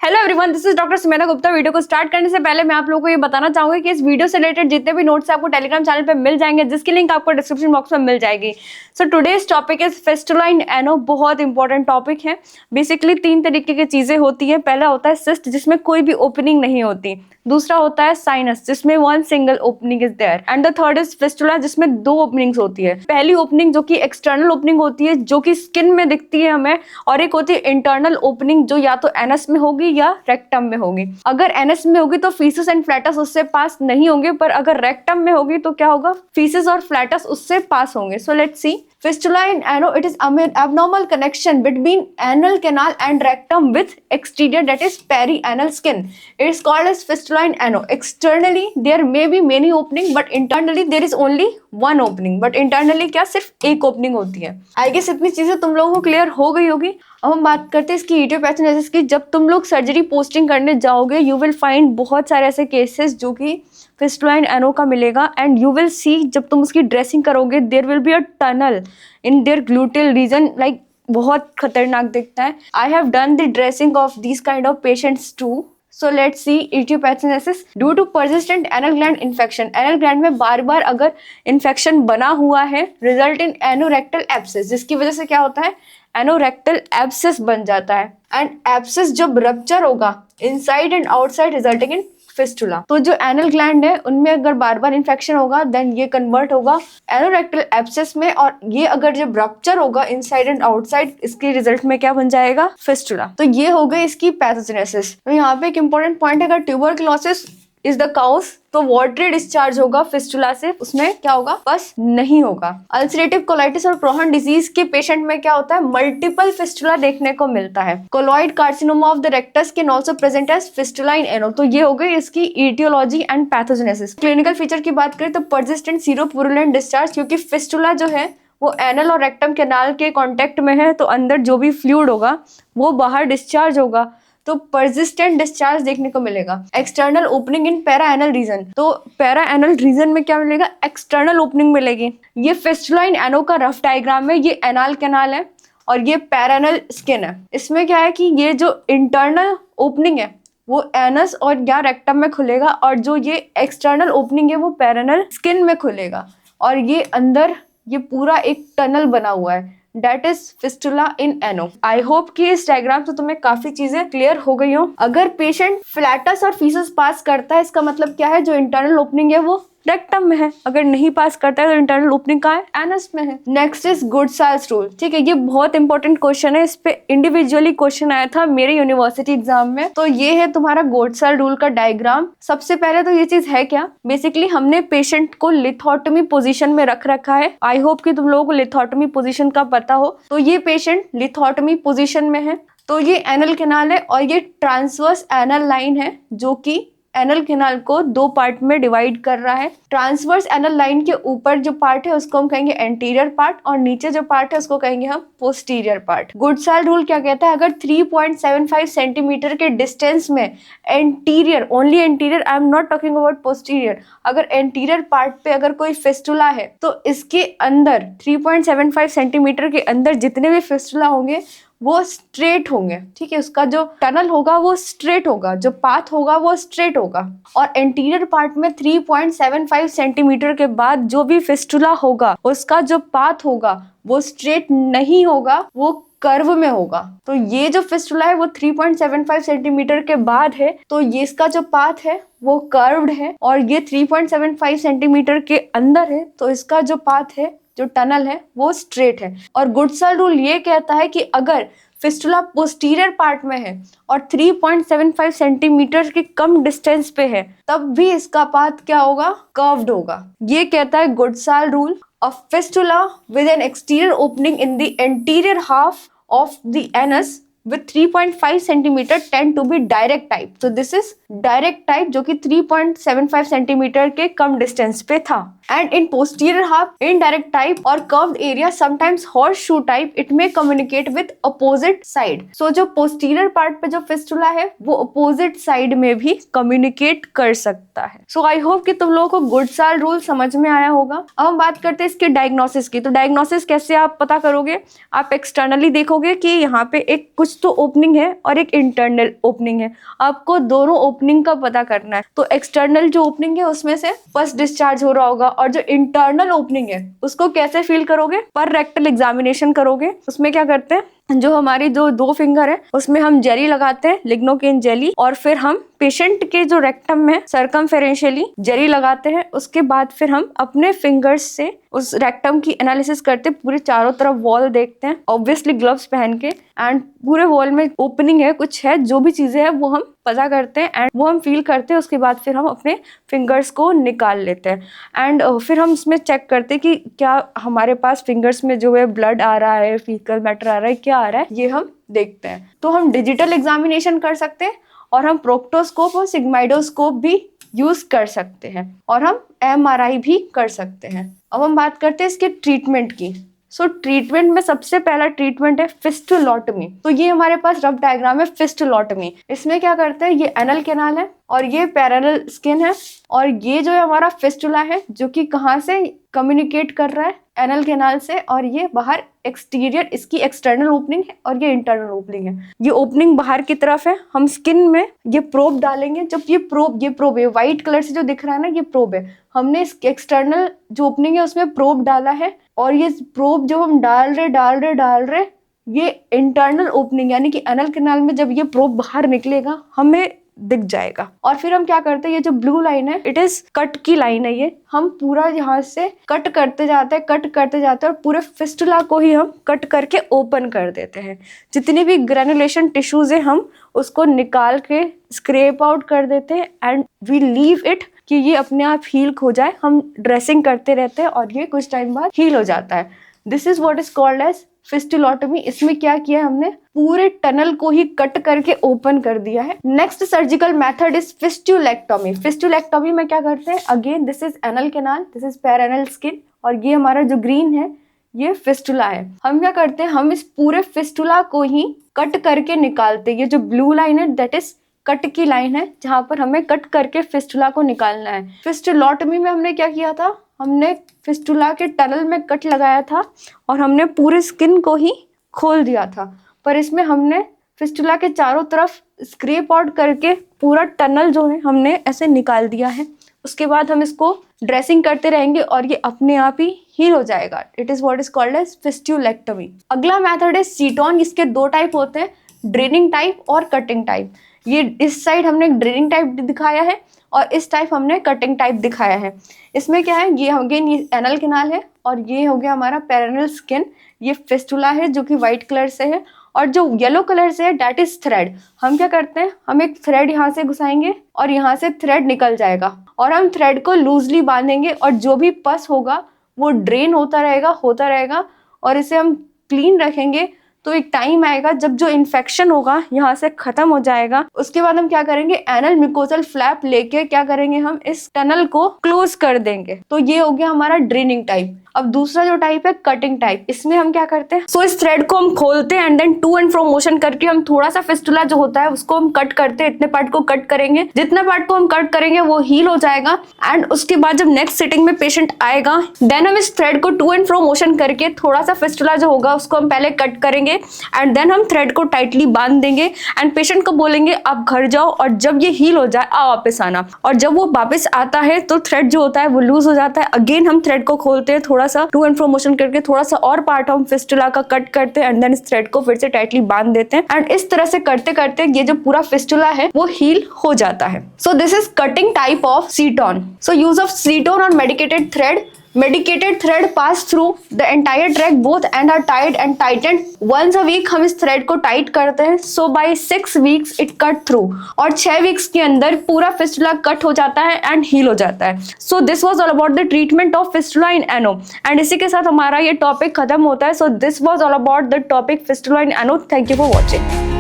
Hello everyone, this is doctor Sumedha Gupta. Video को start करने से पहले मैं आप लोगों को ये बताना चाहूंगी कि इस वीडियो से रिलेटेड जितने भी नोट्स आपको टेलीग्राम चैनल पे मिल जाएंगे, जिसकी लिंक आपको डिस्क्रिप्शन बॉक्स में मिल जाएगी। So today's topic is fistula in ano. बहुत इंपॉर्टेंट टॉपिक है। बेसिकली 3 तरीके की चीजें होती है। पहला होता है सिस्ट, जिसमें कोई भी ओपनिंग नहीं होती। दूसरा होता है साइनस, जिसमें 1 single opening is there. And the third is fistula, जिसमें 2 ओपनिंग्स होती है। पहली ओपनिंग जो कि एक्सटर्नल ओपनिंग होती है, जो कि स्किन में दिखती है हमें, और एक होती है इंटरनल ओपनिंग, जो या तो एनस में होगी या रेक्टम में होगी। अगर एनस में होगी तो फीसिस एंड फ्लैटस उससे पास नहीं होंगे, पर अगर रेक्टम में होगी तो क्या होगा, फीसिस और फ्लैटस उससे पास होंगे। So let's see fistula in ano. It is abnormal connection between anal canal and rectum with exterior, that is perianal skin. It is called as fistula in ano. Externally there may be many opening, but internally there is only one opening. But internally क्या सिर्फ एक opening होती है। I guess इतनी चीजें तुम लोगों को क्लियर हो गई होगी। अब हम बात करते हैं इसकी इडियोपैथोजेनेसिस की। जब तुम लोग सर्जरी पोस्टिंग करने जाओगे, यू विल फाइंड बहुत सारे ऐसे केसेस जो कि फिस्टुला इन एनो का मिलेगा। एंड यू विल सी, जब तुम उसकी ड्रेसिंग करोगे, there will be a tunnel in their gluteal region. Like बहुत खतरनाक दिखता है। I have done the dressing of this kind of patients too. So let's see etiopathogenesis due to persistent anal gland infection. Anal gland में बार बार अगर infection बना हुआ है, रिजल्ट इन एनोरेक्टल एब्सेस, जिसकी वजह से क्या होता है, एनोरेक्टल एब्सेस बन जाता है। एंड एब्सेस जब रप्चर होगा inside and outside, resulting in fistula. तो जो एनल ग्लैंड है उनमें अगर बार बार इन्फेक्शन होगा, देन ये कन्वर्ट होगा एनोरेक्टल एब्सेस में, और ये अगर जब रप्चर होगा इनसाइड एंड आउटसाइड, इसके रिजल्ट में क्या बन जाएगा, फिस्टुला। तो ये हो गई इसकी पैथोजेनेसिस। तो यहाँ पे एक इंपॉर्टेंट पॉइंट है, अगर ट्यूबरकुलोसिस इज द काउस, तो वाटरी डिस्चार्ज होगा फिस्टुला से, उसमें क्या होगा, बस नहीं होगा। अल्सरेटिव कोलाइटिस और क्रोहन डिजीज के पेशेंट में क्या होता है, मल्टीपल फिस्टुला देखने को मिलता है। Colloid carcinoma of the rectus can also present as fistula in ano. तो ये हो गई इसकी etiology and pathogenesis. Clinical feature की बात करें तो परसिस्टेंट सीरोपुरुलेंट डिस्चार्ज, क्योंकि फिस्टुला जो है वो एनल और रेक्टम कैनाल के कांटेक्ट में है, तो अंदर जो भी फ्लूइड होगा वो बाहर डिस्चार्ज होगा, तो परसिस्टेंट डिस्चार्ज देखने को मिलेगा। External opening in para anal reason, तो पैरा एनल रीजन में क्या मिलेगा, एक्सटर्नल ओपनिंग मिलेगी। ये फिस्टुला इन एनो का रफ डायग्राम है। ये एनाल कैनाल है और ये पैरानल स्किन है। इसमें क्या है कि ये जो इंटरनल ओपनिंग है वो एनस और या रेक्टम में खुलेगा, और जो ये एक्सटर्नल ओपनिंग है वो पैरानल स्किन में खुलेगा, और ये अंदर ये पूरा एक टनल बना हुआ है, That is fistula in ano. I hope कि इस डायग्राम से तुम्हें काफी चीजें क्लियर हो गई हो। अगर पेशेंट फ्लैटस और फीसस पास करता है, इसका मतलब क्या है, जो इंटरनल ओपनिंग है वो रेक्टम में है। अगर नहीं पास करता है तो इंटरनल ओपनिंग कहाँ है, एनस में है। Next is Goodsall's rule. ठीक है, ये बहुत इंपॉर्टेंट क्वेश्चन है। इस पे इंडिविजुअली क्वेश्चन आया था मेरे यूनिवर्सिटी एग्जाम में। तो ये है तुम्हारा गुडसाल रूल का डायग्राम। सबसे पहले तो ये चीज है क्या, बेसिकली हमने पेशेंट को लिथोटमी पोजीशन में रख रखा है। आई होप कि तुम लोगों को लिथोटमी पोजीशन का पता हो। तो ये पेशेंट लिथोटमी पोजीशन में है। तो ये एनल कैनाल है और ये ट्रांसवर्स एनल लाइन है, जो कि एनल कैनाल को 2 पार्ट में डिवाइड कर रहा है। ट्रांसवर्स एनल लाइन के ऊपर जो पार्ट है उसको हम कहेंगे एंटीरियर पार्ट, और नीचे जो पार्ट है उसको कहेंगे हम पोस्टीरियर पार्ट। गुडसाल रूल क्या कहता है, अगर 3.75 सेंटीमीटर के डिस्टेंस में anterior, only anterior, I am not talking about posterior, अगर एंटीरियर पार्ट पे अगर कोई फिस्टुला है तो इसके अंदर 3.75 सेंटीमीटर के अंदर जितने भी फिस्टुला होंगे वो स्ट्रेट होंगे। ठीक है, उसका जो टनल होगा वो स्ट्रेट होगा, जो पाथ होगा वो स्ट्रेट होगा। और एंटीरियर पार्ट में 3.75 सेंटीमीटर के बाद जो भी फिस्टुला होगा उसका जो पाथ होगा वो स्ट्रेट नहीं होगा, वो कर्व में होगा। तो ये जो फिस्टुला है वो 3.75 सेंटीमीटर के बाद है, तो ये इसका जो पाथ है वो कर्व्ड है, और ये 3.75 सेंटीमीटर के अंदर है, तो इसका जो पाथ है, जो टनल है, वो स्ट्रेट है। और गुडसाल रूल ये कहता है कि अगर फिस्टुला पोस्टीरियर पार्ट में है और 3.75 सेंटीमीटर के कम डिस्टेंस पे है, तब भी इसका पाथ क्या होगा, कर्व्ड होगा। ये कहता है Goodsall rule. Of fistula with an exterior opening in the anterior half of the anus with 3.5 centimetre tend to be direct type. So this is direct type, जो कि 3.75 सेंटीमीटर के कम डिस्टेंस पे था। And in posterior half, indirect type or curved area, sometimes horseshoe type, it may communicate with opposite side. So जो posterior part पे जो fistula है वो opposite side में भी communicate कर सकता है। So I hope कि तुम लोगों को गुडसाल रूल समझ में आया होगा। अब हम बात करते हैं इसके डायग्नोसिस की। तो डायग्नोसिस कैसे आप पता करोगे, आप एक्सटर्नली देखोगे कि यहाँ पे एक कुछ तो ओपनिंग है और एक इंटरनल ओपनिंग है। आपको दोनों ओपनिंग का पता करना है। तो एक्सटर्नल जो ओपनिंग है उसमें से फर्स्ट डिस्चार्ज हो रहा होगा, और जो इंटरनल ओपनिंग है उसको कैसे फील करोगे? पर रेक्टल एग्जामिनेशन करोगे। उसमें क्या करते हैं, जो हमारी जो 2 फिंगर है उसमें हम जेली लगाते हैं, लिग्नोकेन जेली, और फिर हम पेशेंट के जो रेक्टम में सर्कमफेरेंशियली जेली लगाते हैं। उसके बाद फिर हम अपने फिंगर्स से उस रेक्टम की एनालिसिस करते हैं, पूरे चारों तरफ वॉल देखते हैं, ऑब्वियसली ग्लव्स पहन के, एंड पूरे वॉल में ओपनिंग है, कुछ है, जो भी चीजें हैं वो हम पता करते हैं एंड वो हम फील करते हैं। उसके बाद फिर हम अपने फिंगर्स को निकाल लेते हैं एंड फिर हम उसमें चेक करते हैं कि क्या हमारे पास फिंगर्स में जो है ब्लड आ रहा है, फीकल मैटर आ रहा है, क्या आ रहा है, ये हम देखते हैं। तो हम डिजिटल एग्जामिनेशन कर सकते हैं और हम प्रोक्टोस्कोप और सिग्माइडोस्कोप भी यूज कर सकते हैं और हम MRI भी कर सकते हैं। अब हम बात करते हैं इसके ट्रीटमेंट की। सो ट्रीटमेंट में सबसे पहला ट्रीटमेंट है फिस्टुलोटमी। तो ये हमारे पास रफ डायग्राम है फिस्टुलोटमी। इसमें क्या करते हैं, ये एनल कैनाल है और ये पैरेनल स्किन है, और ये जो है हमारा फिस्टुला है जो कि कहाँ से कम्युनिकेट कर रहा है, एनल कैनाल से, और ये बाहर एक्सटीरियर, इसकी एक्सटर्नल ओपनिंग है और ये इंटरनल ओपनिंग है। ये ओपनिंग बाहर की तरफ है। हम स्किन में ये प्रोब डालेंगे। जब ये प्रोब है, व्हाइट कलर से जो दिख रहा है ना, ये प्रोब है। हमने इस एक्सटर्नल जो ओपनिंग है उसमें प्रोब डाला है, और ये प्रोब जो हम डाल रहे ये इंटरनल ओपनिंग, यानी कि एनल कैनाल में जब ये प्रोब बाहर निकलेगा हमें दिख जाएगा। और फिर हम क्या करते हैं, ये जो ब्लू लाइन है इट इज कट की लाइन है, ये हम पूरा यहाँ से कट करते जाते हैं और पूरे फिस्टुला को ही हम कट करके ओपन कर देते हैं। जितनी भी ग्रेनुलेशन टिश्यूज है हम उसको निकाल के स्क्रैप आउट कर देते हैं एंड वी लीव इट कि ये अपने आप हील हो जाए। हम ड्रेसिंग करते रहते हैं और ये कुछ टाइम बाद हील हो जाता है। This is what is called as fistulotomy. इसमें क्या किया हमने, पूरे टनल को ही कट करके ओपन कर दिया है। Next surgical method is fistulectomy. Fistulectomy में क्या करते हैं, again this is anal canal, this is perianal skin, और ये हमारा जो ग्रीन है ये फिस्टुला है। हम क्या करते हैं, हम इस पूरे फिस्टुला को ही कट करके निकालते हैं। ये जो ब्लू लाइन है दैट इज कट की लाइन है, जहां पर हमें कट करके फिस्टुला को निकालना है। फिस्टुलोटमी में हमने क्या किया था, हमने फिस्टुला के टनल में कट लगाया था और हमने पूरी स्किन को ही खोल दिया था, पर इसमें हमने फिस्टुला के चारों तरफ स्क्रैप आउट करके पूरा टनल जो है हमने ऐसे निकाल दिया है। उसके बाद हम इसको ड्रेसिंग करते रहेंगे और ये अपने आप ही हील हो जाएगा। It is what is called as fistulectomy. अगला मेथड है सीटोन। इसके 2 टाइप होते हैं, ड्रेनिंग टाइप और कटिंग टाइप। ये इस साइड हमने ड्रेनिंग टाइप दिखाया है और इस टाइप हमने कटिंग टाइप दिखाया है। इसमें क्या है, ये अगेन ये एनल कैनाल है और ये हो गया हमारा पैरेनल स्किन। ये फिस्टुला है जो कि व्हाइट कलर से है, और जो येलो कलर से है दैट इज थ्रेड। हम क्या करते हैं, हम एक थ्रेड यहाँ से घुसाएंगे और यहाँ से थ्रेड निकल जाएगा और हम थ्रेड को लूजली बांधेंगे और जो भी पस होगा वो ड्रेन होता रहेगा और इसे हम क्लीन रखेंगे। तो एक टाइम आएगा जब जो इन्फेक्शन होगा यहाँ से खत्म हो जाएगा। उसके बाद हम क्या करेंगे, एनल म्यूकोसल फ्लैप लेके क्या करेंगे, हम इस टनल को क्लोज कर देंगे। तो ये हो गया हमारा ड्रेनिंग टाइप। अब दूसरा जो टाइप है कटिंग टाइप। इसमें हम क्या करते हैं, सो इस थ्रेड को हम खोलते हैं and then to and fro motion करके हम थोड़ा सा फिस्टुला जो होता है उसको हम कट करते हैं। इतने पार्ट को कट करेंगे, जितने पार्ट को हम कट करेंगे वो हील हो जाएगा। एंड उसके बाद जब नेक्स्ट सिटिंग में पेशेंट आएगा देन हम इस थ्रेड को टू एंड फ्रो मोशन करके थोड़ा सा फिस्टुला जो होगा उसको हम पहले कट करेंगे एंड देन हम थ्रेड को टाइटली बांध देंगे एंड पेशेंट को बोलेंगे आप घर जाओ और जब ये हील हो जाए आप वापस आना। और जब वो वापस आता है तो थ्रेड जो होता है वो लूज हो जाता है। अगेन हम थ्रेड को खोलते हैं, थोड़ा सा टू एंड फ्रो मोशन करके थोड़ा सा और पार्ट हम फिस्टुला का कट करते हैं एंड देन इस थ्रेड को फिर से टाइटली बांध देते हैं एंड इस तरह से करते करते ये जो पूरा फिस्टुला है वो हील हो जाता है। So this is cutting type of seton. So use of seton और medicated thread. Medicated thread pass through the entire track both and are tied and tightened once a week। हम इस thread को tight करते हैं। So by 6 weeks it cut through। और 6 weeks के अंदर पूरा फिस्टुला कट हो जाता है एंड हील हो जाता है। So this was all about the treatment of fistula in ano। And इसी के साथ हमारा ये टॉपिक खत्म होता है। So this was all about the topic fistula in ano। Thank you for watching।